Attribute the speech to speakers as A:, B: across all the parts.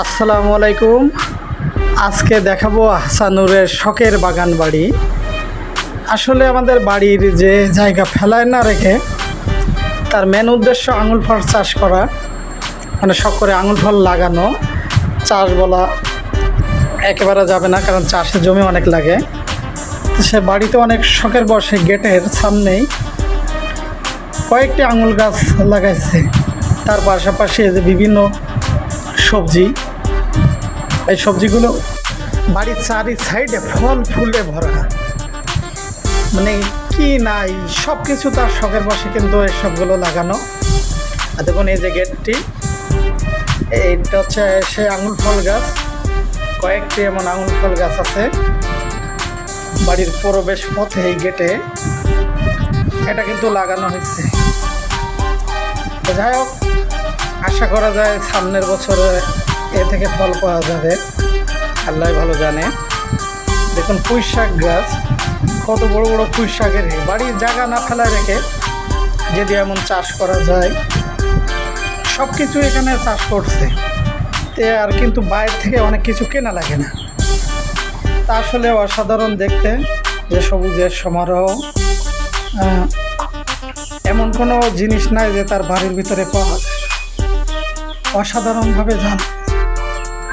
A: আসসালামু আলাইকুম। আজকে দেখাবো হাসানুরের শখের বাগান বাড়ি। আসলে আমাদের বাড়ির যে জায়গা ফেলায় না রেখে তার মেন উদ্দেশ্য আঙুল ফল চাষ করা, মানে শখ করে আঙুল ফল লাগানো। চাষ বলা একেবারে যাবে না, কারণ চাষের জমি অনেক লাগে। তো সে বাড়িতে অনেক শখের বসে গেটের সামনেই কয়েকটি আঙুল গাছ লাগাইছে। তার পাশাপাশি এই যে বিভিন্ন সবজি, এই সবজিগুলো বাড়ির চারি সাইডে ফল ফুলে ভরা, মানে কি নাই সব কিছু তার শখের বসে কিন্তু এই সবগুলো লাগানো। আর দেখুন এই যে গেটটি, এইটা হচ্ছে সেই আঙুল ফল গাছ। কয়েকটি এমন আঙুল ফল গাছ আছে বাড়ির প্রবেশ পথে। এই গেটে এটা কিন্তু লাগানো হয়েছে। যাই হোক, আশা করা যায় সামনের বছরে এ থেকে ফল পাওয়া যাবে, আল্লাহ ভালো জানে। দেখুন পুঁই শাক গাছ, কত বড় বড় পুঁই শাকের। বাড়ির জায়গা না ফেলায় রেখে যদি এমন চাষ করা যায়, সব কিছু এখানে চাষ করছে তে আর কিন্তু বাইরে থেকে অনেক কিছু কেনা লাগে না। তা আসলে অসাধারণ দেখতে, যে সবুজের সমারোহ। এমন কোনো জিনিস নাই যে তার বাড়ির ভিতরে পাওয়া যায়। অসাধারণভাবে ঝাল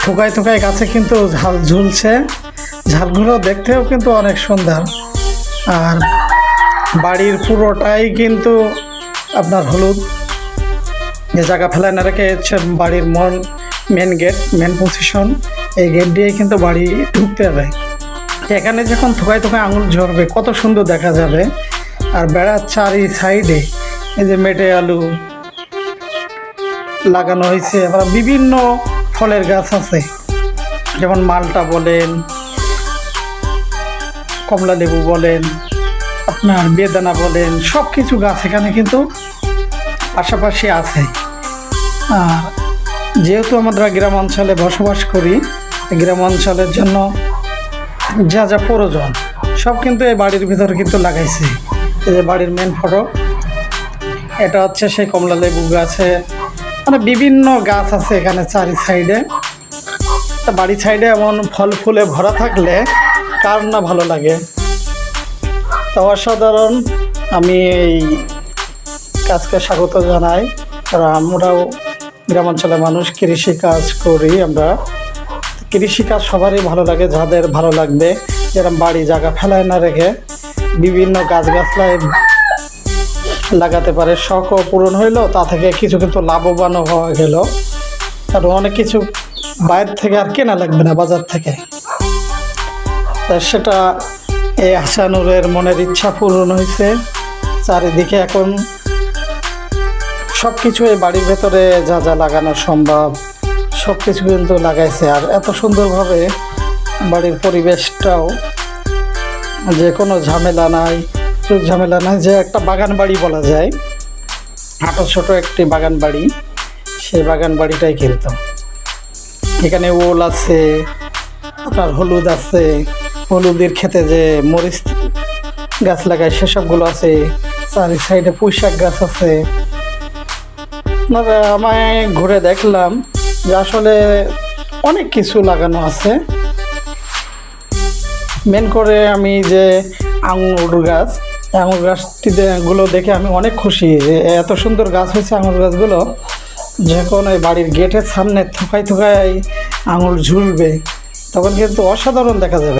A: থোকায় থোকায় গাছে কিন্তু ঝাল ঝুলছে। ঝালগুলো দেখতেও কিন্তু অনেক সুন্দর। আর বাড়ির পুরোটাই কিন্তু আপনার হলুদ। যে জায়গা ফেলায় না রেখে হচ্ছে বাড়ির মেন গেট, মেন পজিশন। এই গেট দিয়ে কিন্তু বাড়ি ঢুকতে হবে। এখানে যখন থোকায় থোকায় আঙুল ঝরবে কত সুন্দর দেখা যাবে। আর বেড়ার চারি সাইডে এই যে মেটে আলু লাগানো হয়েছে। আবার বিভিন্ন ফলের গাছ আছে, যেমন মালটা বলেন, কমলা লেবু বলেন, আপনার বেদানা বলেন, সব কিছু গাছ এখানে কিন্তু পাশাপাশি আছে। আর যেহেতু আমরা গ্রাম অঞ্চলে বসবাস করি, গ্রাম অঞ্চলের জন্য যা যা প্রয়োজন সব কিন্তু এই বাড়ির ভিতরে কিন্তু লাগাইছে। এই যে বাড়ির মেন ফটো, এটা হচ্ছে সেই কমলা লেবু গাছে, মানে বিভিন্ন গাছ আছে এখানে চারি সাইডে। তা বাড়ির সাইডে এমন ফল ফুলে ভরা থাকলে কার না ভালো লাগে। তা অসাধারণ, আমি এই কাজকে স্বাগত জানাই। কারণ আমরাও গ্রামাঞ্চলের মানুষ, কৃষিকাজ করি। আমরা কৃষিকাজ সবারই ভালো লাগে, যাদের ভালো লাগবে যেরকম বাড়ি জায়গা ফেলায় না রেখে বিভিন্ন গাছগাছলায় লাগাতে পারে। শখও পূরণ হইলো, তা থেকে কিছু কিন্তু লাভবানও হওয়া গেল। কারণ অনেক কিছু বাইরে থেকে আর কেনা লাগবে না বাজার থেকে। সেটা এই হাসানুরের মনের ইচ্ছা পূরণ হয়েছে। চারিদিকে এখন সব কিছু এই বাড়ির ভেতরে যা যা লাগানো সম্ভব সব কিছু কিন্তু লাগাইছে। আর এত সুন্দরভাবে বাড়ির পরিবেশটাও, যে কোনো ঝামেলা নাই, যে একটা বাগান বাড়ি বলা যায়। হাঁটো ছোটো একটি বাগান বাড়ি, সেই বাগান বাড়িটাই কিন্তু এখানে ওল আছে, আপনার হলুদ আছে, হলুদের খেতে যে মরিচ গাছ লাগায় সেসবগুলো আছে। চারি সাইডে পুঁই শাক গাছ আছে। আমায় ঘুরে দেখলাম যে আসলে অনেক কিছু লাগানো আছে। মেন করে আমি যে আঙুর গাছগুলো দেখে আমি অনেক খুশি যে এত সুন্দর গাছ হয়েছে। আঙুর গাছগুলো যখন ওই বাড়ির গেটের সামনে থোকায় থোকায় আঙুর ঝুলবে, তখন কিন্তু অসাধারণ দেখা যাবে।